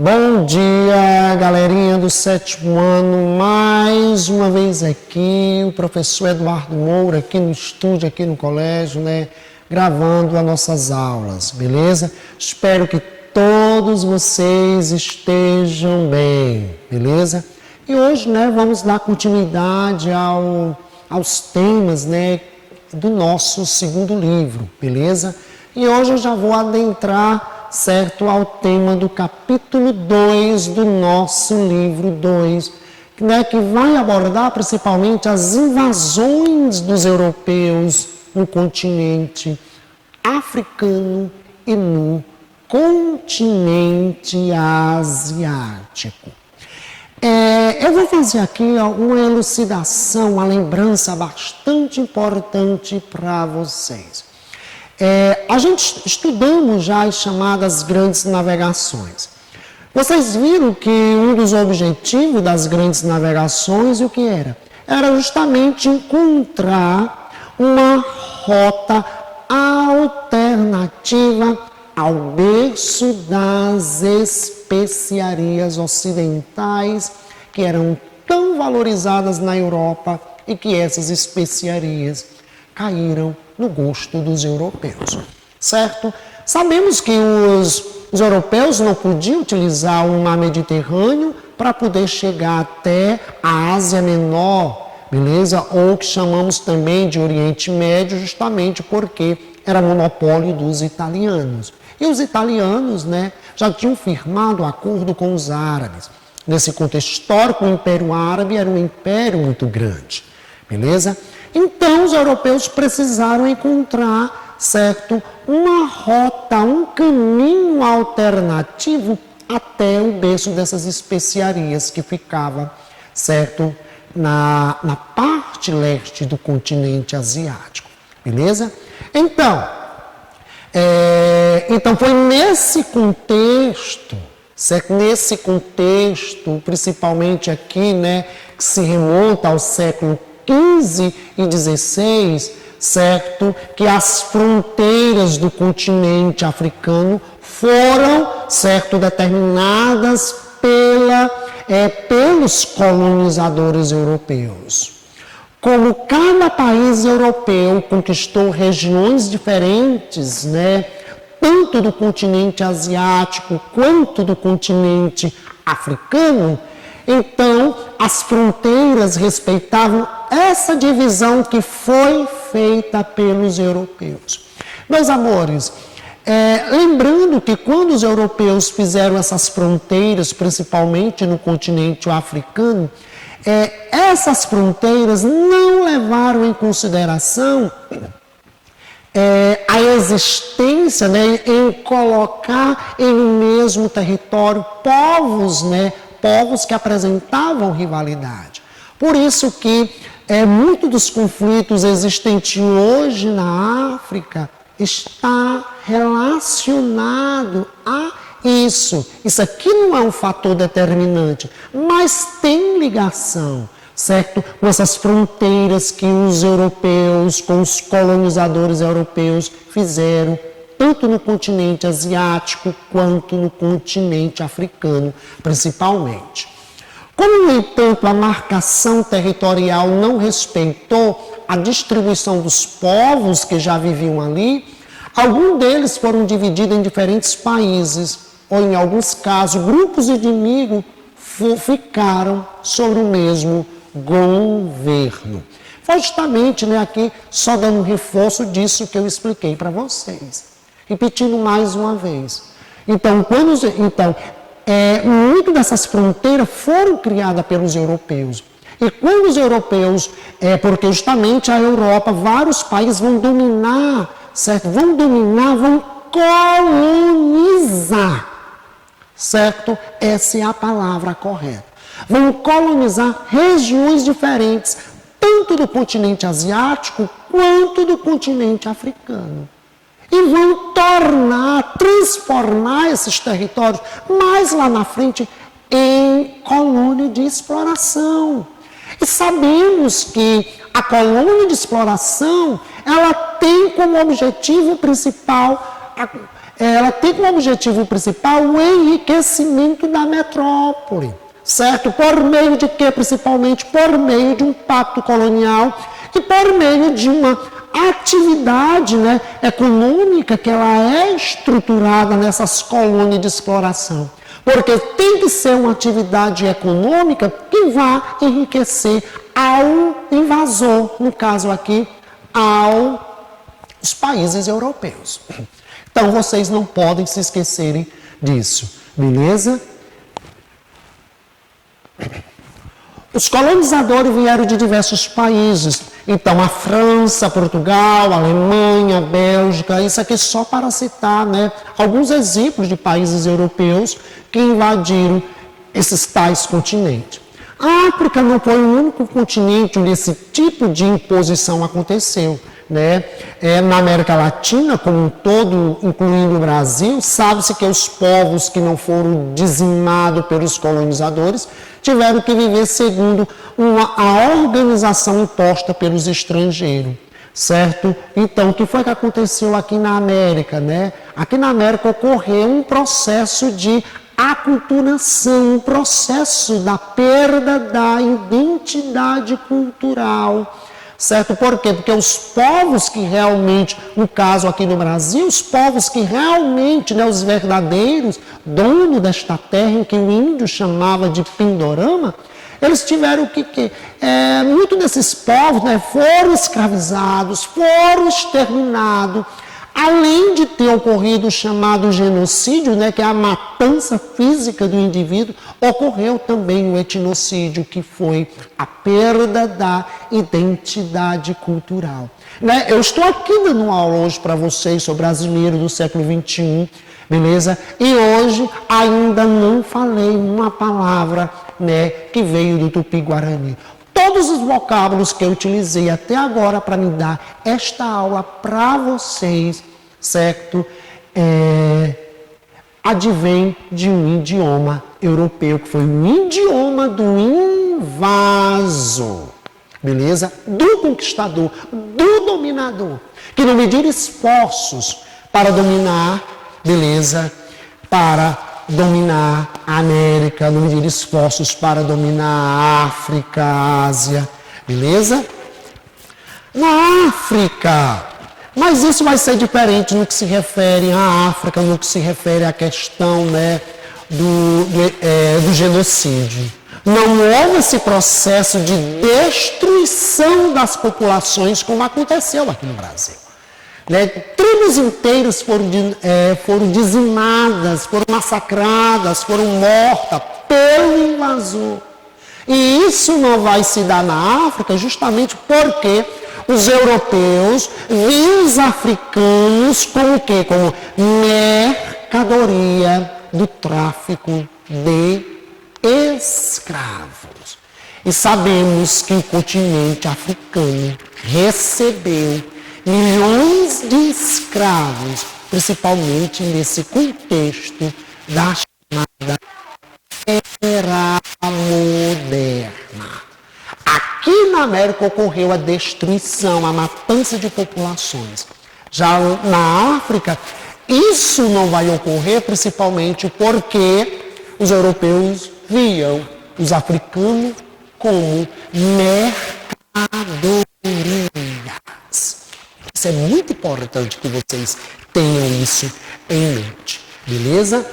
Bom dia, galerinha do 7º ano, mais uma vez aqui, o professor Eduardo Moura aqui no estúdio, aqui no colégio, gravando as nossas aulas, beleza? Espero que todos vocês estejam bem, beleza? E hoje, vamos dar continuidade aos temas, do nosso segundo livro, beleza? E hoje eu já vou adentrar, certo, ao tema do capítulo 2 do nosso livro 2, que vai abordar principalmente as invasões dos europeus no continente africano e no continente asiático. Eu vou fazer aqui uma elucidação, uma lembrança bastante importante para vocês. A gente estudamos já as chamadas grandes navegações. Vocês viram que um dos objetivos das grandes navegações, o que era? Era justamente encontrar uma rota alternativa ao berço das especiarias ocidentais, que eram tão valorizadas na Europa e que essas especiarias caíram no gosto dos europeus, certo? Sabemos que os europeus não podiam utilizar o mar Mediterrâneo para poder chegar até a Ásia Menor, beleza? Ou que chamamos também de Oriente Médio, justamente porque era monopólio dos italianos. E os italianos, já tinham firmado acordo com os árabes. Nesse contexto histórico, o Império Árabe era um império muito grande, beleza? Então, os europeus precisaram encontrar, certo, uma rota, um caminho alternativo até o berço dessas especiarias que ficava, certo, na parte leste do continente asiático, beleza? Então foi nesse contexto, certo? Nesse contexto, principalmente aqui, que se remonta ao século XV e XVI, certo, que as fronteiras do continente africano foram, certo, determinadas pelos colonizadores europeus. Como cada país europeu conquistou regiões diferentes, tanto do continente asiático quanto do continente africano, então as fronteiras respeitavam essa divisão que foi feita pelos europeus. Meus amores, lembrando que quando os europeus fizeram essas fronteiras, principalmente no continente africano, essas fronteiras não levaram em consideração a existência, em colocar em um mesmo território povos que apresentavam rivalidade. Por isso que muito dos conflitos existentes hoje na África está relacionado a isso. Isso aqui não é um fator determinante, mas tem ligação, certo? Com essas fronteiras que os europeus, com os colonizadores europeus fizeram, tanto no continente asiático quanto no continente africano, principalmente. Como, no entanto, a marcação territorial não respeitou a distribuição dos povos que já viviam ali, alguns deles foram divididos em diferentes países, ou em alguns casos, grupos inimigos ficaram sobre o mesmo governo. Foi justamente aqui, só dando um reforço disso que eu expliquei para vocês. Repetindo mais uma vez. Então, muito dessas fronteiras foram criadas pelos europeus. E quando os europeus, porque justamente a Europa, vários países vão dominar, certo? Vão colonizar, certo? Essa é a palavra correta. Vão colonizar regiões diferentes, tanto do continente asiático quanto do continente africano. E vão transformar esses territórios mais lá na frente em colônia de exploração. E sabemos que a colônia de exploração, ela tem como objetivo principal ela tem como objetivo principal o enriquecimento da metrópole, certo? Por meio de quê? Principalmente por meio de um pacto colonial e por meio de uma atividade, né, econômica que ela é estruturada nessas colônias de exploração. Porque tem que ser uma atividade econômica que vá enriquecer ao invasor, no caso aqui, aos países europeus. Então, vocês não podem se esquecerem disso, beleza? Os colonizadores vieram de diversos países. Então, a França, Portugal, a Alemanha, a Bélgica, isso aqui só para citar, né, alguns exemplos de países europeus que invadiram esses tais continentes. A África não foi o único continente onde esse tipo de imposição aconteceu, né? Na América Latina, como um todo, incluindo o Brasil, sabe-se que os povos que não foram dizimados pelos colonizadores tiveram que viver segundo a organização imposta pelos estrangeiros, certo? Então, o que foi que aconteceu aqui na América, né? Aqui na América ocorreu um processo de aculturação, um processo da perda da identidade cultural, certo? Por quê? Porque os povos que realmente, no caso aqui no Brasil, os povos que realmente, né, os verdadeiros donos desta terra, em que o índio chamava de Pindorama, eles tiveram muito desses povos, né, foram escravizados, foram exterminados, além de ter ocorrido o chamado genocídio, né, que é a matança física do indivíduo, ocorreu também o etnocídio, que foi a perda da identidade cultural. Né? Eu estou aqui dando uma aula hoje para vocês sobre brasileiro do século XXI, beleza? E hoje ainda não falei uma palavra, né, que veio do Tupi-Guarani. Todos os vocábulos que eu utilizei até agora para me dar esta aula para vocês, certo? Advém de um idioma europeu, que foi um idioma do invaso, beleza? Do conquistador, do dominador, que não mediram esforços para dominar, beleza? Para dominar a América, não mediram esforços para dominar a África, a Ásia, beleza? Na África, mas isso vai ser diferente no que se refere à África, no que se refere à questão, né, do genocídio. Não houve esse processo de destruição das populações como aconteceu aqui no Brasil. Né? Tribos inteiras foram dizimadas, foram massacradas, foram mortas pelo invasor. E isso não vai se dar na África justamente porque os europeus viam os africanos como o quê? Como mercadoria do tráfico de escravos. E sabemos que o continente africano recebeu milhões de escravos, principalmente nesse contexto da chamada Era Moderna. Aqui na América ocorreu a destruição, a matança de populações. Já na África, isso não vai ocorrer principalmente porque os europeus viam os africanos como mercadorias. Isso é muito importante que vocês tenham isso em mente, beleza?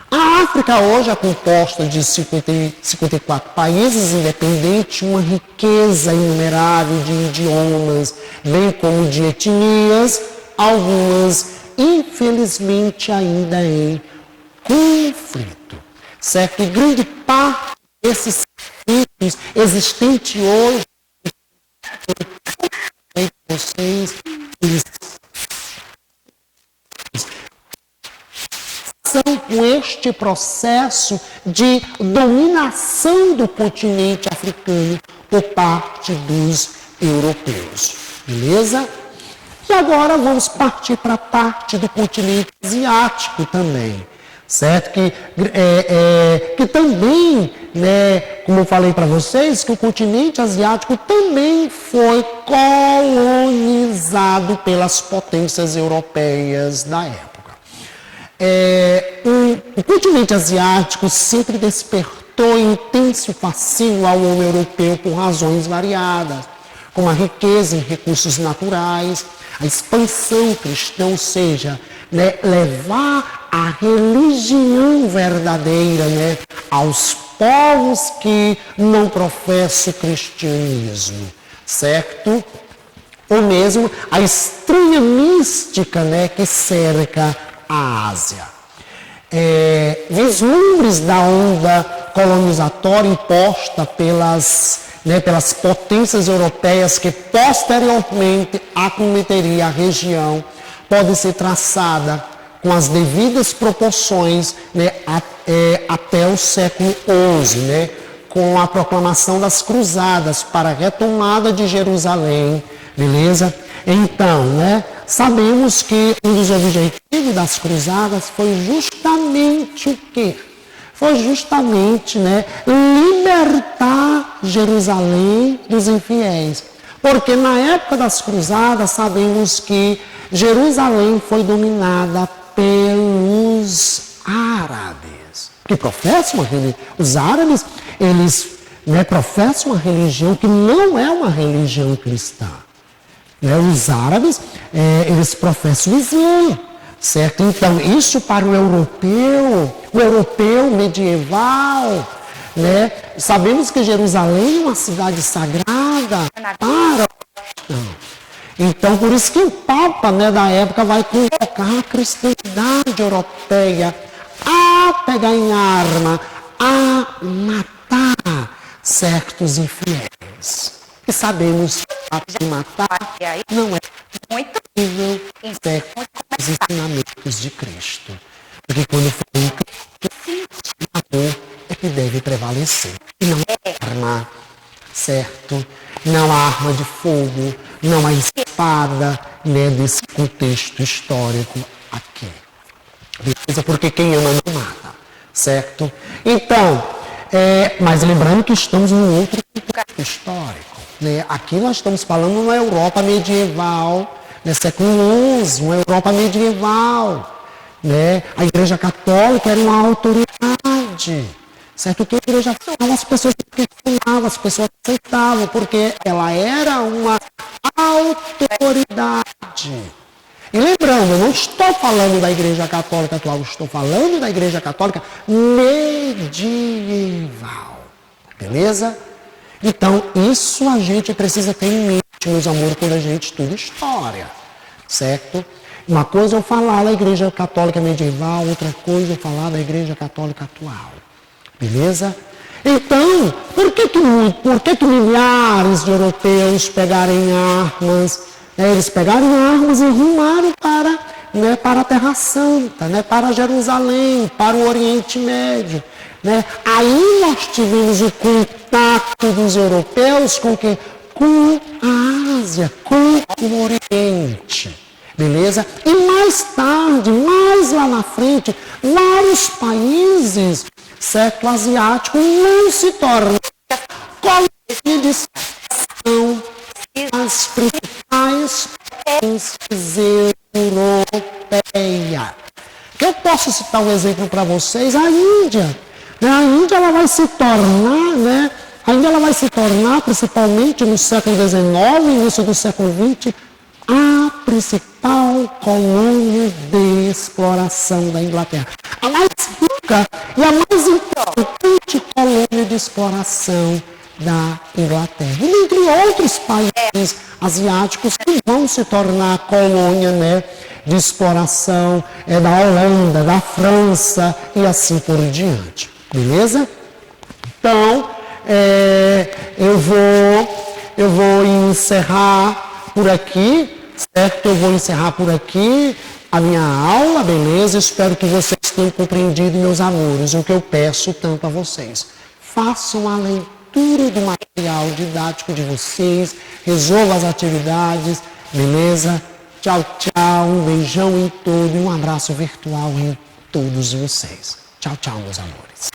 A África hoje é composta de 54 países independentes, uma riqueza inumerável de idiomas, bem como de etnias, algumas, infelizmente, ainda em conflito, certo? E grande parte desses conflitos existentes hoje, vocês, com este processo de dominação do continente africano por parte dos europeus, beleza? E agora vamos partir para a parte do continente asiático também, certo? Que também, né, como eu falei para vocês, que o continente asiático também foi colonizado pelas potências europeias da época. O continente asiático sempre despertou intenso fascínio ao homem europeu por razões variadas, como a riqueza em recursos naturais, a expansão cristã, ou seja, né, levar a religião verdadeira, né, aos povos que não professam o cristianismo, certo? Ou mesmo a estranha mística, né, que cerca a Ásia. Vislumbres da onda colonizatória imposta pelas potências europeias que posteriormente acometiria a região pode ser traçada com as devidas proporções, né, até o século XI, né, com a proclamação das cruzadas para a retomada de Jerusalém, beleza? Então, né, sabemos que um dos objetivos das cruzadas foi justamente o quê? Foi justamente, né, libertar Jerusalém dos infiéis. Porque na época das cruzadas sabemos que Jerusalém foi dominada pelos árabes, que professam os árabes, eles, né, professam uma religião que não é uma religião cristã. Os árabes, eles professam o Islã, certo? Então, isso para o europeu medieval, né? Sabemos que Jerusalém é uma cidade sagrada para o cristão. Então, por isso que o Papa, né, da época vai colocar a cristandade europeia a pegar em arma, a matar certos infiéis. E sabemos que matar não é possível certos ensinamentos de Cristo. Porque quando for em Cristo, o amor é que deve prevalecer. E não é arma, certo? Não há arma de fogo, não há espada, né, desse contexto histórico aqui. Beleza? Porque quem ama não mata, certo? Então, mas lembrando que estamos num outro contexto histórico. Né? Aqui nós estamos falando uma Europa medieval, né, século XI, uma Europa medieval. Né? A Igreja Católica era uma autoridade. Certo? Que a igreja falava, as pessoas questionavam, as pessoas aceitavam, porque ela era uma autoridade. E lembrando, eu não estou falando da Igreja Católica atual, estou falando da Igreja Católica medieval. Beleza? Então, isso a gente precisa ter em mente, meus amores, quando a gente estuda história. Certo? Uma coisa é eu falar da Igreja Católica medieval, outra coisa é eu falar da Igreja Católica atual. Beleza? Então, por que milhares de europeus pegarem armas? Eles pegaram armas e rumaram para a Terra Santa, né, para Jerusalém, para o Oriente Médio. Né? Aí nós tivemos o contato dos europeus com a Ásia, com o Oriente. Beleza? E mais tarde, mais lá na frente, vários países, certo, asiáticos não se tornam colônia de expansão as principais potências europeias. Eu posso citar um exemplo para vocês, a Índia. A Índia ela vai se tornar, né? A Índia ela vai se tornar, principalmente no século XIX, início do século XX, a principal colônia de exploração da Inglaterra. A mais rica e a mais importante colônia de exploração da Inglaterra. E entre outros países asiáticos que vão se tornar colônia, né, de exploração da Holanda, da França e assim por diante. Beleza? Então, eu vou encerrar por aqui. Certo? Eu vou encerrar por aqui a minha aula, beleza? Espero que vocês tenham compreendido, meus amores, o que eu peço tanto a vocês. Façam a leitura do material didático de vocês, resolvam as atividades, beleza? Tchau, tchau, um beijão em tudo e um abraço virtual em todos vocês. Tchau, tchau, meus amores.